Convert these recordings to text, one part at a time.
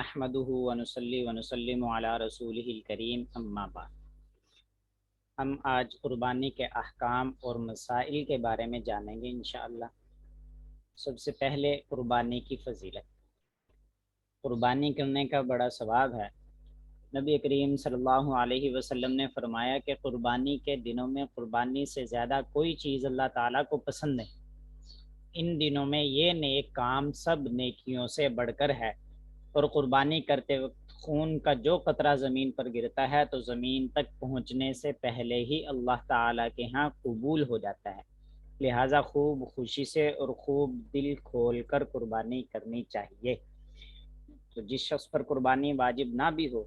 احمدہ ونصلی ونسلم علی رسولہ الکریم اما بعد۔ ہم آج قربانی کے احکام اور مسائل کے بارے میں جانیں گے انشاءاللہ۔ سب سے پہلے قربانی کی فضیلت۔ قربانی کرنے کا بڑا ثواب ہے۔ نبی کریم صلی اللہ علیہ وسلم نے فرمایا کہ قربانی کے دنوں میں قربانی سے زیادہ کوئی چیز اللہ تعالیٰ کو پسند نہیں۔ ان دنوں میں یہ نیک کام سب نیکیوں سے بڑھ کر ہے، اور قربانی کرتے وقت خون کا جو قطرہ زمین پر گرتا ہے تو زمین تک پہنچنے سے پہلے ہی اللہ تعالیٰ کے ہاں قبول ہو جاتا ہے۔ لہٰذا خوب خوشی سے اور خوب دل کھول کر قربانی کرنی چاہیے۔ تو جس شخص پر قربانی واجب نہ بھی ہو،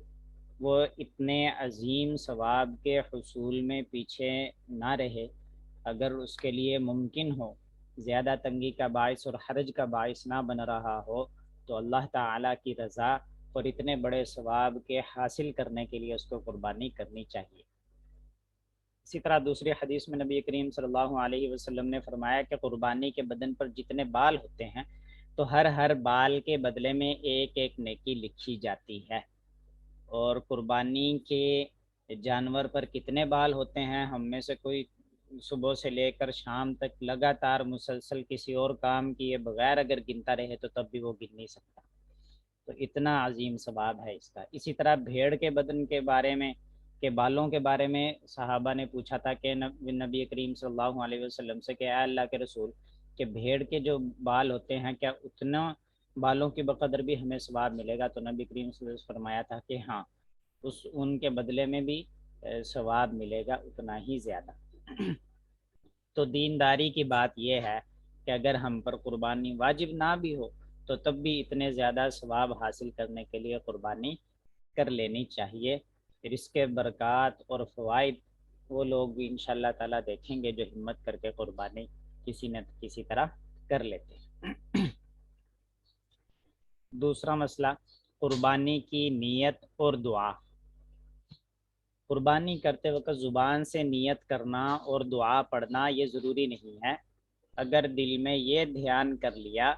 وہ اتنے عظیم ثواب کے حصول میں پیچھے نہ رہے۔ اگر اس کے لیے ممکن ہو، زیادہ تنگی کا باعث اور حرج کا باعث نہ بن رہا ہو، تو اللہ تعالیٰ کی رضا اور اتنے بڑے ثواب کے حاصل کرنے کے لیے اس کو قربانی کرنی چاہیے۔ اسی طرح دوسری حدیث میں نبی کریم صلی اللہ علیہ وسلم نے فرمایا کہ قربانی کے بدن پر جتنے بال ہوتے ہیں تو ہر بال کے بدلے میں ایک ایک نیکی لکھی جاتی ہے۔ اور قربانی کے جانور پر کتنے بال ہوتے ہیں، ہم میں سے کوئی صبح سے لے کر شام تک لگاتار مسلسل کسی اور کام کیے بغیر اگر گنتا رہے تو تب بھی وہ گن نہیں سکتا۔ تو اتنا عظیم ثواب ہے اس کا۔ اسی طرح بھیڑ کے بدن کے بارے میں کے بالوں کے بارے میں صحابہ نے پوچھا تھا کہ نبی کریم صلی اللہ علیہ وسلم سے کہ اے اللہ کے رسول، کہ بھیڑ کے جو بال ہوتے ہیں کیا اتنا بالوں کی بقدر بھی ہمیں ثواب ملے گا؟ تو نبی کریم صلی اللہ علیہ وسلم فرمایا تھا کہ ہاں، ان کے بدلے میں بھی ثواب ملے گا اتنا ہی زیادہ۔ تو دینداری کی بات یہ ہے کہ اگر ہم پر قربانی واجب نہ بھی ہو تو تب بھی اتنے زیادہ ثواب حاصل کرنے کے لیے قربانی کر لینی چاہیے۔ پھر اس کے برکات اور فوائد وہ لوگ بھی انشاءاللہ تعالیٰ دیکھیں گے جو ہمت کر کے قربانی کسی نہ کسی طرح کر لیتے ہیں۔ دوسرا مسئلہ، قربانی کی نیت اور دعا۔ قربانی کرتے وقت زبان سے نیت کرنا اور دعا پڑھنا یہ ضروری نہیں ہے۔ اگر دل میں یہ دھیان کر لیا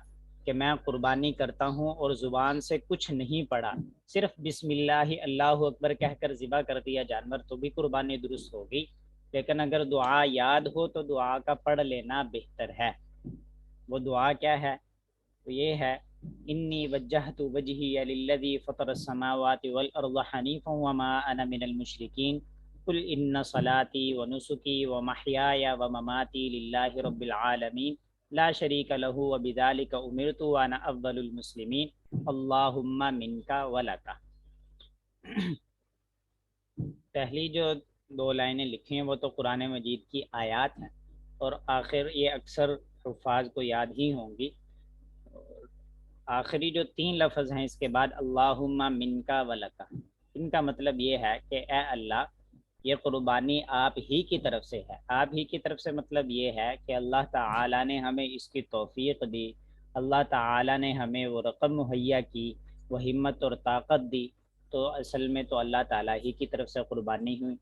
کہ میں قربانی کرتا ہوں اور زبان سے کچھ نہیں پڑھا، صرف بسم اللہ اللہ اکبر کہہ کر ذبح کر دیا جانور، تو بھی قربانی درست ہوگی۔ لیکن اگر دعا یاد ہو تو دعا کا پڑھ لینا بہتر ہے۔ وہ دعا کیا ہے؟ تو یہ ہے انی وجہت وجہی للذی فطر السماوات والارض حنیفا وما انا من المشرکین قل ان صلاتی ونسکی ومحیای ومماتی للہ رب العالمین لا شریک لہ وبذلک امرت وانا افضل المسلمین اللہم منک ولک۔ پہلی جو دو لائنیں لکھی ہیں وہ تو قرآن مجید کی آیات ہیں، اور آخر یہ اکثر حفاظ کو یاد ہی ہوں گی۔ آخری جو تین لفظ ہیں اس کے بعد اللہم منکا ولکا، ان کا مطلب یہ ہے کہ اے اللہ، یہ قربانی آپ ہی کی طرف سے ہے۔ آپ ہی کی طرف سے مطلب یہ ہے کہ اللہ تعالیٰ نے ہمیں اس کی توفیق دی، اللہ تعالیٰ نے ہمیں وہ رقم مہیا کی، وہ ہمت اور طاقت دی، تو اصل میں تو اللہ تعالیٰ ہی کی طرف سے قربانی ہوئی۔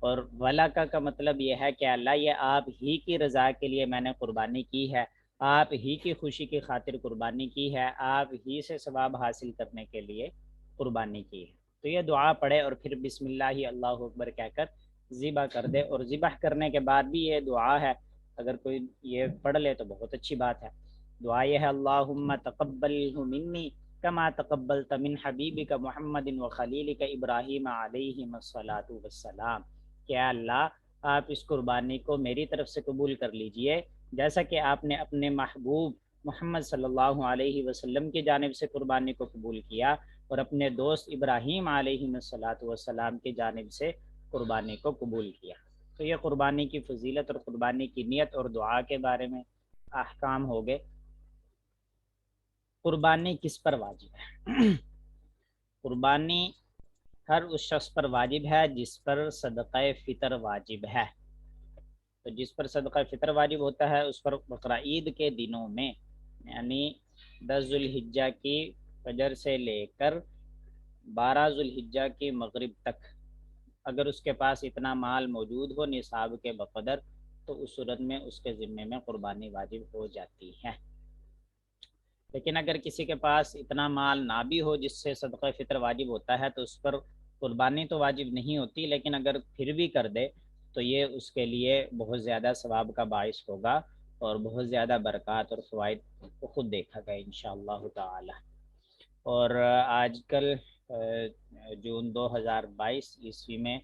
اور ولکا کا مطلب یہ ہے کہ اللہ، یہ آپ ہی کی رضا کے لیے میں نے قربانی کی ہے، آپ ہی کی خوشی کی خاطر قربانی کی ہے، آپ ہی سے ثواب حاصل کرنے کے لیے قربانی کی ہے۔ تو یہ دعا پڑھے اور پھر بسم اللہ اللہ اکبر کہہ کر ذبح کر دے، اور ذبح کرنے کے بعد بھی یہ دعا ہے، اگر کوئی یہ پڑھ لے تو بہت اچھی بات ہے۔ دعا یہ ہے اللہم تقبلہ منی کما تقبلت من حبیبک محمد وخلیلک ابراہیم علیہم الصلاۃ والسلام، کہ اللہ آپ اس قربانی کو میری طرف سے قبول کر لیجئے، جیسا کہ آپ نے اپنے محبوب محمد صلی اللہ علیہ وسلم کی جانب سے قربانی کو قبول کیا، اور اپنے دوست ابراہیم علیہ الصلاۃ والسلام کی جانب سے قربانی کو قبول کیا۔ تو یہ قربانی کی فضیلت اور قربانی کی نیت اور دعا کے بارے میں احکام ہو گئے۔ قربانی کس پر واجب ہے؟ قربانی ہر اس شخص پر واجب ہے جس پر صدقہ فطر واجب ہے۔ تو جس پر صدقہ فطر واجب ہوتا ہے اس پر بقرہ عید کے دنوں میں، یعنی 10 ذوالحجہ کی فجر سے لے کر 12 ذوالحجہ کی مغرب تک اگر اس کے پاس اتنا مال موجود ہو نصاب کے بقدر، تو اس صورت میں اس کے ذمے میں قربانی واجب ہو جاتی ہے۔ لیکن اگر کسی کے پاس اتنا مال نہ بھی ہو جس سے صدقہ فطر واجب ہوتا ہے تو اس پر قربانی تو واجب نہیں ہوتی، لیکن اگر پھر بھی کر دے تو یہ اس کے لیے بہت زیادہ ثواب کا باعث ہوگا اور بہت زیادہ برکات اور فوائد کو خود دیکھا گیا انشاءاللہ تعالی۔ اور آج کل جون 2022 میں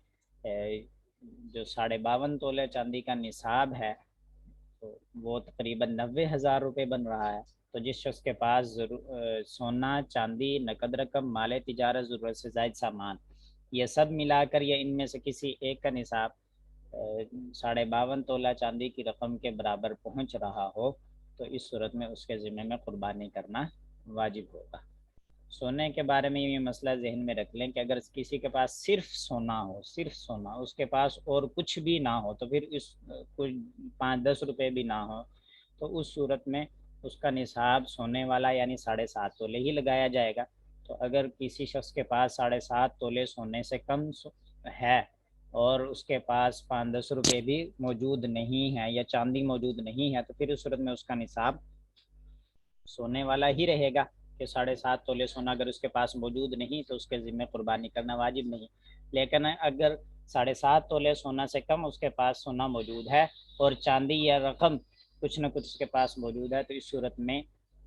جو 52.5 تولے چاندی کا نصاب ہے تو وہ تقریباً 90,000 روپے بن رہا ہے۔ تو جس شخص کے پاس سونا، چاندی، نقد رقم، مال تجارت، ضرورت سے زائد سامان، یہ سب ملا کر یا ان میں سے کسی ایک کا نصاب 52.5 تولہ چاندی کی رقم کے برابر پہنچ رہا ہو تو اس صورت میں اس کے ذمہ میں قربانی کرنا واجب ہوگا۔ سونے کے بارے میں یہ مسئلہ ذہن میں رکھ لیں کہ اگر کسی کے پاس صرف سونا ہو، صرف سونا، اس کے پاس اور کچھ بھی نہ ہو تو پھر اس کچھ 5-10 روپے بھی نہ ہو تو اس صورت میں اس کا نصاب سونے والا یعنی 7.5 تولے ہی لگایا جائے گا۔ تو اگر کسی شخص کے پاس 7.5 تولے سونے سے کم ہے اور اس کے پاس 5-10 روپے بھی موجود نہیں ہے یا چاندی موجود نہیں ہے تو پھر اس صورت میں اس کا نصاب سونے والا ہی رہے گا کہ 7.5 تولے سونا اگر اس کے پاس موجود نہیں تو اس کے ذمہ قربانی کرنا واجب نہیں۔ لیکن اگر 7.5 تولے سونا سے کم اس کے پاس سونا موجود ہے اور چاندی یا رقم کچھ نہ کچھ اس کے پاس موجود ہے تو اس صورت میں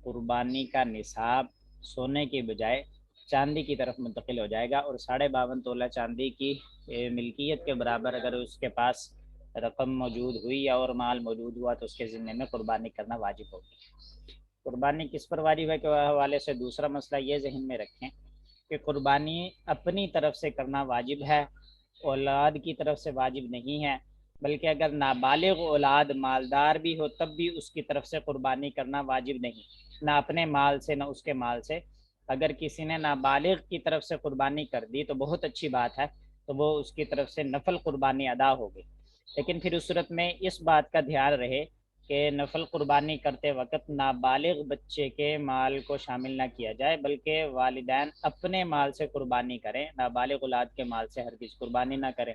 قربانی کا نصاب سونے کے بجائے چاندی کی طرف منتقل ہو جائے گا، اور 52.5 تولہ چاندی کی ملکیت کے برابر اگر اس کے پاس رقم موجود ہوئی یا اور مال موجود ہوا تو اس کے ذمہ میں قربانی کرنا واجب ہوگی۔ قربانی کس پر واجب ہے کے حوالے سے دوسرا مسئلہ یہ ذہن میں رکھیں کہ قربانی اپنی طرف سے کرنا واجب ہے، اولاد کی طرف سے واجب نہیں ہے، بلکہ اگر نابالغ اولاد مالدار بھی ہو تب بھی اس کی طرف سے قربانی کرنا واجب نہیں، نہ اپنے مال سے نہ اس کے مال سے۔ اگر کسی نے نابالغ کی طرف سے قربانی کر دی تو بہت اچھی بات ہے، تو وہ اس کی طرف سے نفل قربانی ادا ہوگی، لیکن پھر اس صورت میں اس بات کا دھیان رہے کہ نفل قربانی کرتے وقت نابالغ بچے کے مال کو شامل نہ کیا جائے، بلکہ والدین اپنے مال سے قربانی کریں، نابالغ اولاد کے مال سے ہرگز قربانی نہ کریں۔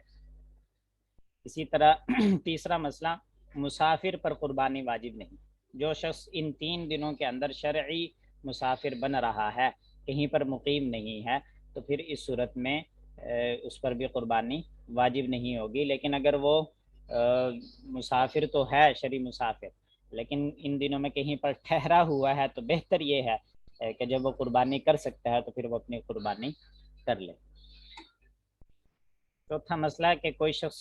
اسی طرح تیسرا مسئلہ، مسافر پر قربانی واجب نہیں۔ جو شخص ان 3 دنوں کے اندر شرعی مسافر بن رہا ہے، کہیں پر مقیم نہیں ہے، تو پھر اس صورت میں اس پر بھی قربانی واجب نہیں ہوگی۔ لیکن اگر وہ مسافر تو ہے، شرعی مسافر، لیکن ان دنوں میں کہیں پر ٹھہرا ہوا ہے تو بہتر یہ ہے کہ جب وہ قربانی کر سکتا ہے تو پھر وہ اپنی قربانی کر لے۔ چوتھا مسئلہ ہے کہ کوئی شخص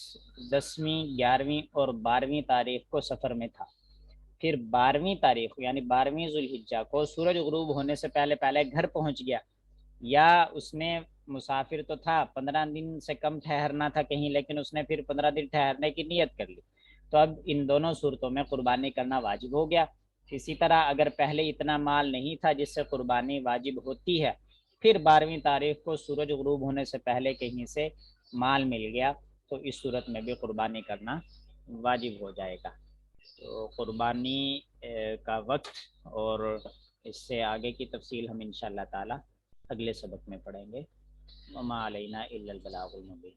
10ویں، 11ویں اور 12ویں تاریخ کو سفر میں تھا، پھر 12ویں تاریخ یعنی 12ویں ذوالحجہ کو سورج غروب ہونے سے پہلے پہلے گھر پہنچ گیا، یا اس نے مسافر تو تھا، 15 دن سے کم ٹھہرنا تھا کہیں، لیکن اس نے پھر 15 دن ٹھہرنے کی نیت کر لی، تو اب ان دونوں صورتوں میں قربانی کرنا واجب ہو گیا۔ اسی طرح اگر پہلے اتنا مال نہیں تھا جس سے قربانی واجب ہوتی ہے، پھر 12ویں تاریخ کو سورج غروب ہونے سے پہلے کہیں سے مال مل گیا تو اس صورت میں بھی قربانی کرنا واجب ہو جائے گا۔ تو قربانی کا وقت اور اس سے آگے کی تفصیل ہم انشاءاللہ تعالی اگلے سبق میں پڑھیں گے۔ وما علینا الا البلاغ المبین۔